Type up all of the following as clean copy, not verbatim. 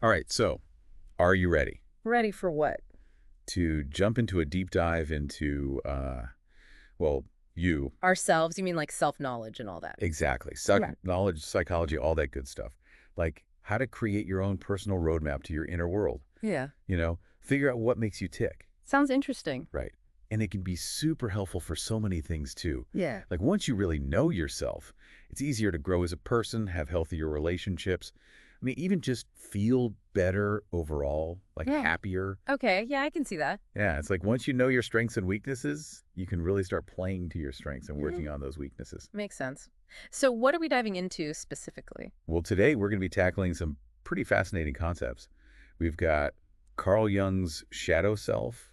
All right, so are you ready Ready for what? to jump into a deep dive into, well, you, Ourselves? You mean like self-knowledge and all that? exactly, Yeah. knowledge, psychology, all that good stuff. Like how to create your own personal roadmap to your inner world, Yeah. figure out what makes you tick, Sounds interesting. right? And it can be super helpful for so many things too. Yeah. Like once you really know yourself, it's easier to grow as a person, have healthier relationships. I mean, even just feel better overall, like Yeah. happier. Okay. Yeah, I can see that. Yeah, it's like once you know your strengths and weaknesses, you can really start playing to your strengths and Mhm. working on those weaknesses. Makes sense. So what are we diving into specifically? Well, today we're going to be tackling some pretty fascinating concepts. We've got Carl Jung's shadow self,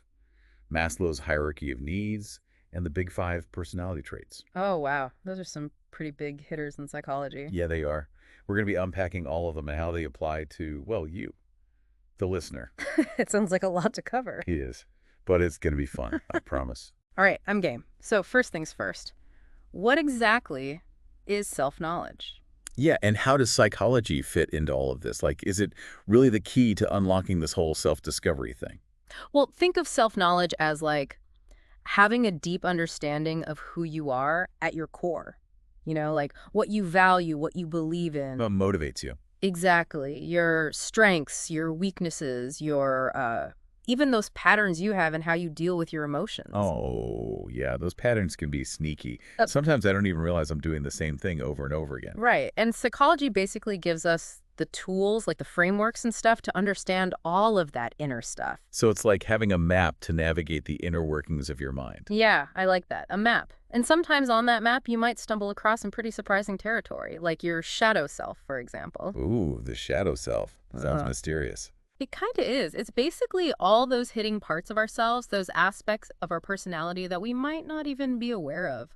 Maslow's hierarchy of needs, and the big five personality traits. Oh, wow. Those are some pretty big hitters in psychology. Yeah, they are. We're going to be unpacking all of them and how they apply to, well, you, the listener. It sounds like a lot to cover. He is. But it's going to be fun, I promise. All right, I'm game. So first things first. What exactly is self-knowledge? Yeah, and how does psychology fit into all of this? Like, is it really the key to unlocking this whole self-discovery thing? Well, think of self-knowledge as like having a deep understanding of who you are at your core. Like what you value, what you believe in. What motivates you? Exactly. Your strengths, your weaknesses, your even those patterns you have and how you deal with your emotions. Oh, yeah, those patterns can be sneaky. Uh, Sometimes I don't even realize I'm doing the same thing over and over again. right. And psychology basically gives us the tools, like the frameworks and stuff, to understand all of that inner stuff. So it's like having a map to navigate the inner workings of your mind. Yeah, I like that. A map. And sometimes on that map, you might stumble across some pretty surprising territory, like your shadow self, for example. Ooh, the shadow self. Sounds Uh, mysterious. It kind of is. It's basically all those hidden parts of ourselves, those aspects of our personality that we might not even be aware of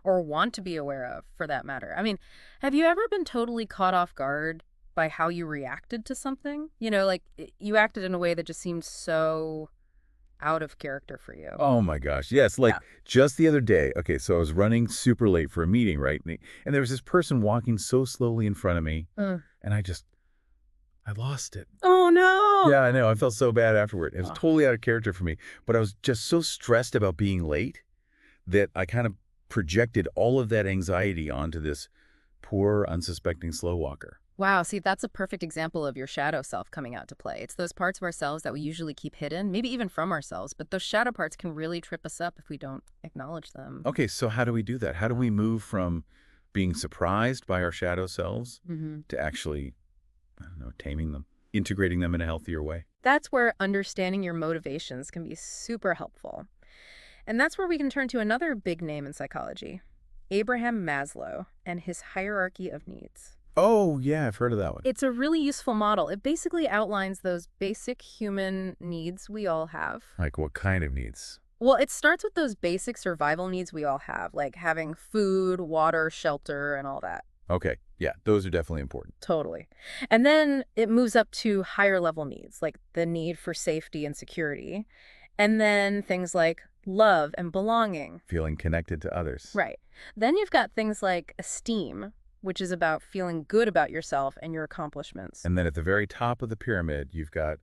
or want to be aware of, for that matter. I mean, have you ever been totally caught off guard by how you reacted to something? Like you acted in a way that just seemed so out of character for you. Oh my gosh. Yes, like Yeah. just the other day. Okay, so I was running super late for a meeting, right? And there was this person walking so slowly in front of me, Uh, and I lost it. oh, no. Yeah, I know. I felt so bad afterward. It was Oh, totally out of character for me. But I was just so stressed about being late that I kind of projected all of that anxiety onto this poor, unsuspecting slow walker. wow. See, that's a perfect example of your shadow self coming out to play. It's those parts of ourselves that we usually keep hidden, maybe even from ourselves, but those shadow parts can really trip us up if we don't acknowledge them. Okay, so how do we do that? How do we move from being surprised by our shadow selves Hmm. to actually, I don't know, taming them, integrating them in a healthier way? That's where understanding your motivations can be super helpful. And that's where we can turn to another big name in psychology, Abraham Maslow and his hierarchy of needs. Oh, yeah, I've heard of that one. It's a really useful model. It basically outlines those basic human needs we all have. Like what kind of needs? Well, it starts with those basic survival needs we all have, like having food, water, shelter, and all that. Okay, yeah, those are definitely important. Totally. And then it moves up to higher level needs, like the need for safety and security. And then things like love and belonging. Feeling connected to others. Right. Then you've got things like esteem, which is about feeling good about yourself and your accomplishments. And then at the very top of the pyramid, you've got,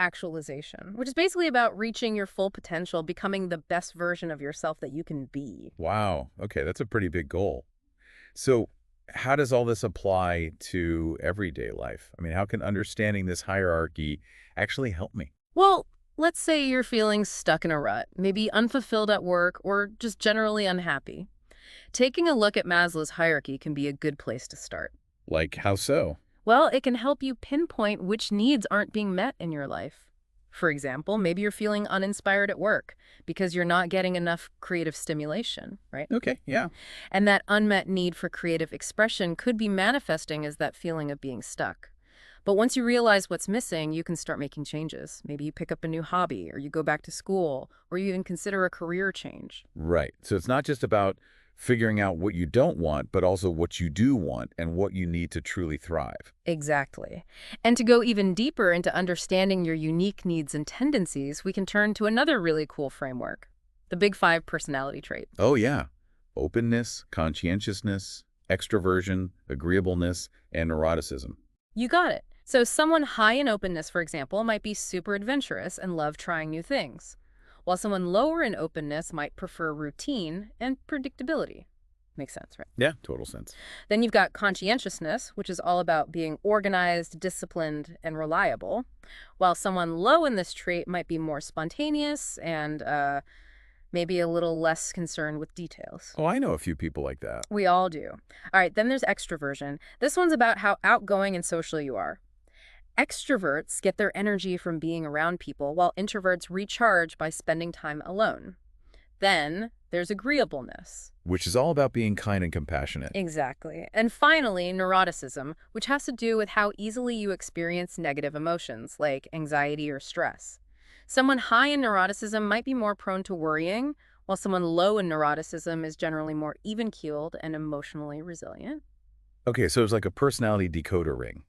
Self-actualization, which is basically about reaching your full potential, becoming the best version of yourself that you can be. wow, okay, that's a pretty big goal. So how does all this apply to everyday life? I mean, how can understanding this hierarchy actually help me? Well, let's say you're feeling stuck in a rut, maybe unfulfilled at work or just generally unhappy. Taking a look at Maslow's hierarchy can be a good place to start. Like, how so? Well, it can help you pinpoint which needs aren't being met in your life. For example, maybe you're feeling uninspired at work because you're not getting enough creative stimulation, right? Okay, yeah. And that unmet need for creative expression could be manifesting as that feeling of being stuck. But once you realize what's missing, you can start making changes. Maybe you pick up a new hobby, or you go back to school, or you even consider a career change. Right. So it's not just about figuring out what you don't want, but also what you do want and what you need to truly thrive. Exactly. And to go even deeper into understanding your unique needs and tendencies, we can turn to another really cool framework, the Big Five personality trait. Oh, yeah. Openness, conscientiousness, extroversion, agreeableness, and neuroticism. You got it. So someone high in openness, for example, might be super adventurous and love trying new things, while someone lower in openness might prefer routine and predictability. Makes sense, right? Yeah, total sense. Then you've got conscientiousness, which is all about being organized, disciplined, and reliable, while someone low in this trait might be more spontaneous and maybe a little less concerned with details. Oh, I know a few people like that. We all do. All right, then there's extroversion. This one's about how outgoing and social you are. Extroverts get their energy from being around people, while introverts recharge by spending time alone. Then there's agreeableness. Which is all about being kind and compassionate. Exactly. And finally, neuroticism, which has to do with how easily you experience negative emotions, like anxiety or stress. Someone high in neuroticism might be more prone to worrying, while someone low in neuroticism is generally more even-keeled and emotionally resilient. Okay, so it's like a personality decoder ring.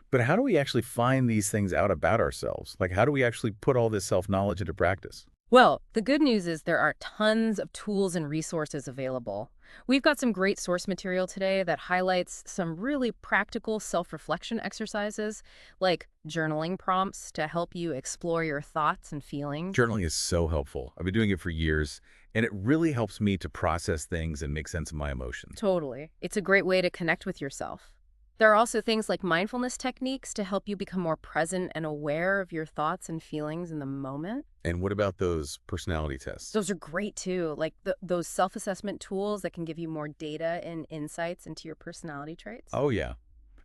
But how do we actually find these things out about ourselves? Like, how do we actually put all this self-knowledge into practice? Well, the good news is there are tons of tools and resources available. We've got some great source material today that highlights some really practical self-reflection exercises, like journaling prompts to help you explore your thoughts and feelings. Journaling is so helpful. I've been doing it for years, and it really helps me to process things and make sense of my emotions. Totally. It's a great way to connect with yourself. There are also things like mindfulness techniques to help you become more present and aware of your thoughts and feelings in the moment. And what about those personality tests? Those are great too, like those self-assessment tools that can give you more data and insights into your personality traits. Oh, yeah.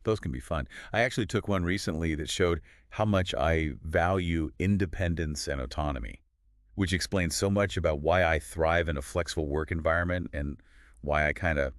Those can be fun. I actually took one recently that showed how much I value independence and autonomy, which explains so much about why I thrive in a flexible work environment and why I kind of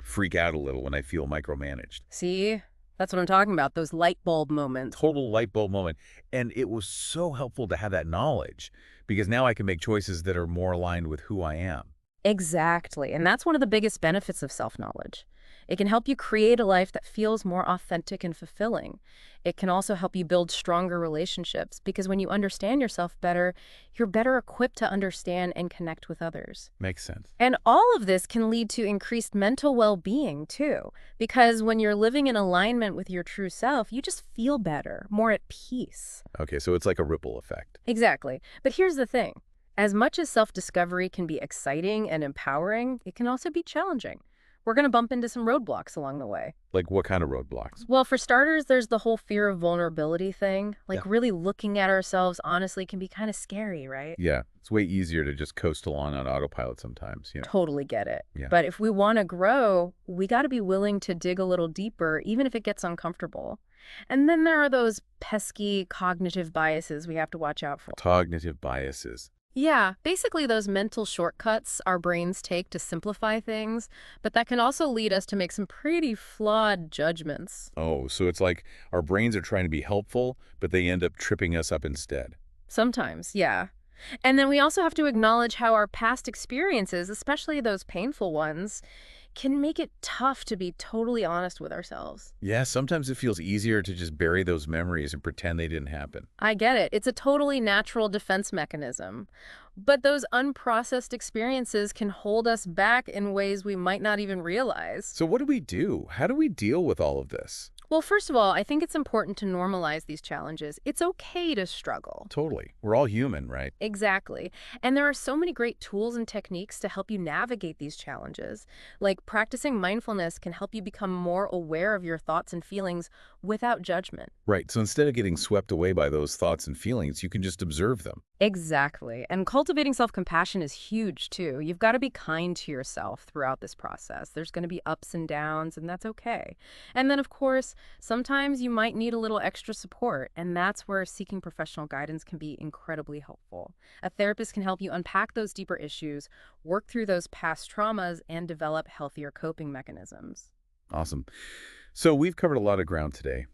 freak out a little when I feel micromanaged. See, that's what I'm talking about, those light bulb moments. Total light bulb moment. And it was so helpful to have that knowledge because now I can make choices that are more aligned with who I am. Exactly. And that's one of the biggest benefits of self-knowledge. It can help you create a life that feels more authentic and fulfilling. It can also help you build stronger relationships because when you understand yourself better, you're better equipped to understand and connect with others. Makes sense. And all of this can lead to increased mental well-being too, because when you're living in alignment with your true self, you just feel better, more at peace. Okay, so it's like a ripple effect. Exactly. But here's the thing. As much as self-discovery can be exciting and empowering, it can also be challenging. We're going to bump into some roadblocks along the way. Like what kind of roadblocks? Well, for starters, there's the whole fear of vulnerability thing. Like Yeah. really looking at ourselves honestly can be kind of scary, right? Yeah, it's way easier to just coast along on autopilot sometimes. Totally get it. Yeah. But if we want to grow, we got to be willing to dig a little deeper, even if it gets uncomfortable. And then there are those pesky cognitive biases we have to watch out for. Cognitive biases. Yeah, basically those mental shortcuts our brains take to simplify things, but that can also lead us to make some pretty flawed judgments. Oh, so it's like our brains are trying to be helpful, but they end up tripping us up instead. Sometimes, yeah. And then we also have to acknowledge how our past experiences, especially those painful ones, can make it tough to be totally honest with ourselves. Yeah, sometimes it feels easier to just bury those memories and pretend they didn't happen. I get it. It's a totally natural defense mechanism. But those unprocessed experiences can hold us back in ways we might not even realize. So what do we do? How do we deal with all of this? Well, first of all, I think it's important to normalize these challenges. It's okay to struggle. Totally. We're all human, right? Exactly. And there are so many great tools and techniques to help you navigate these challenges. Like practicing mindfulness can help you become more aware of your thoughts and feelings without judgment. Right. So instead of getting swept away by those thoughts and feelings, you can just observe them. Exactly. And cultivating self-compassion is huge too. You've got to be kind to yourself throughout this process. There's going to be ups and downs, and that's okay. And then, of course, sometimes you might need a little extra support, and that's where seeking professional guidance can be incredibly helpful. A therapist can help you unpack those deeper issues, work through those past traumas, and develop healthier coping mechanisms. Awesome. So we've covered a lot of ground today,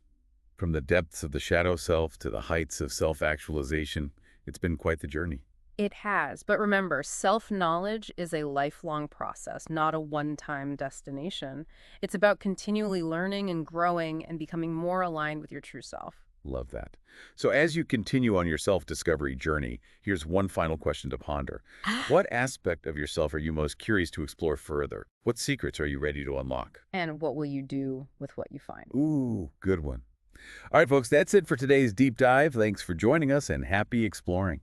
from the depths of the shadow self to the heights of self-actualization. It's been quite the journey. It has, but remember, self-knowledge is a lifelong process, not a one-time destination. It's about continually learning and growing and becoming more aligned with your true self. Love that. So as you continue on your self-discovery journey, here's one final question to ponder. What aspect of yourself are you most curious to explore further? What secrets are you ready to unlock? And what will you do with what you find? Ooh, good one. All right, folks, that's it for today's deep dive. Thanks for joining us and happy exploring.